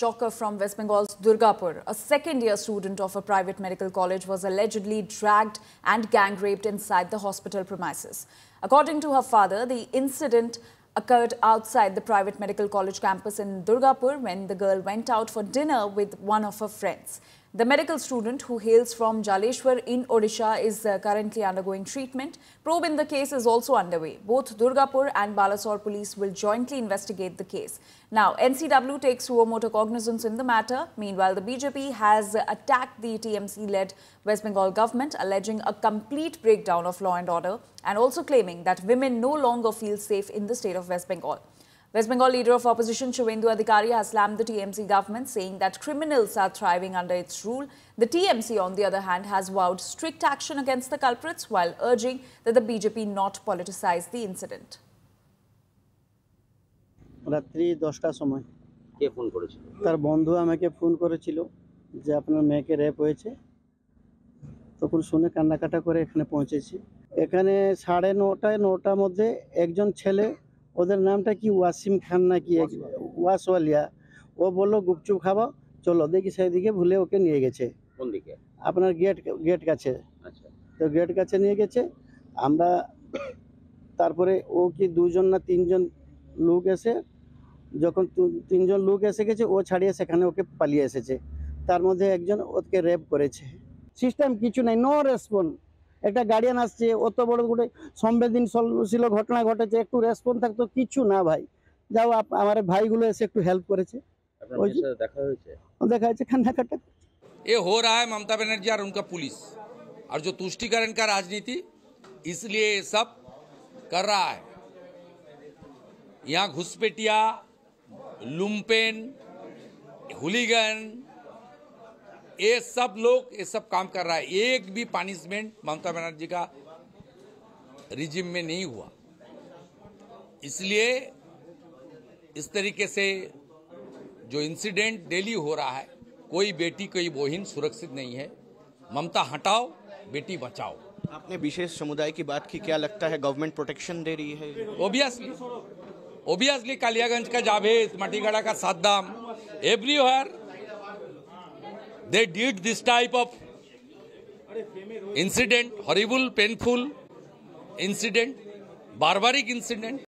Shocker from West Bengal's Durgapur. A second-year student of a private medical college was allegedly dragged and gang-raped inside the hospital premises. According to her father, the incident occurred outside the private medical college campus in Durgapur when the girl went out for dinner with one of her friends. The medical student, who hails from Jaleshwar in Odisha, is currently undergoing treatment. Probe in the case is also underway. Both Durgapur and Balasore police will jointly investigate the case. Now, NCW takes suo motu cognizance in the matter. Meanwhile, the BJP has attacked the TMC-led West Bengal government, alleging a complete breakdown of law and order and also claiming that women no longer feel safe in the state of West Bengal. West Bengal leader of opposition Shubhendu Adhikari has slammed the TMC government, saying that criminals are thriving under its rule. The TMC, on the other hand, has vowed strict action against the culprits while urging that the BJP not politicize the incident. রাত্রি 10টার সময় কে phone করেছিল? তার বন্ধু আমাকে phone করেছিল যে আপনার মেয়েকে রেপ হয়েছে। তখন শুনে কান্নাকাটা করে এখানে পৌঁছেছি। এখানে 9:30 9টার মধ্যে একজন ছেলে, ওদের নামটা কি ওয়াসিম খান নাকি ওয়াসওয়ালিয়া, ও বলল গুপচুপ খাবো, চলো। দেখি সেদিকে ভুলে ওকে নিয়ে গেছে। কোন দিকে? আপনার গেট কাছে। আচ্ছা, তো গেট কাছে নিয়ে গেছে। আমরা তারপরে ও কি দুজন না তিনজন লোক এসে, যখন তিনজন লোক এসে গেছে, ও ছাড়িয়ে সেখানে ওকে পালিয়ে এসেছে। তার মধ্যে একজন ওকে রেপ করেছে। সিস্টেম কিছু নাই, নো রেসপন্স। একটা গার্ডিয়ান আসছে, অত বড় করে সংবেদনশীল ঘটনা ঘটেছে, একটু রেসপন্স থাকতো, কিছু না ভাই। যাও আমার ভাইগুলো এসে একটু হেল্প করেছে। দেখা হয়েছে কান্নাকাটা। ये हो रहा है ममता बनर्जी और उनका पुलिस और जो तुष्टिकरण का राजनीति, इसलिए ये सब कर रहा है। यहाँ घुसपैठिया, लुम्पेन, हुलीगन, ये सब लोग ये सब काम कर रहा है। एक भी पनिशमेंट ममता बनर्जी का रिजिम में नहीं हुआ। इसलिए इस तरीके से जो इंसिडेंट डेली हो रहा है, कोई बेटी कोई बहन सुरक्षित नहीं है। ममता हटाओ, बेटी बचाओ। आपने विशेष समुदाय की बात की, क्या लगता है गवर्नमेंट प्रोटेक्शन दे रही है? ओबियसली कालियागंज का जावेद, मटीगढ़ा का Saddam, everywhere they did this type of incident, horrible, painful incident, barbaric incident.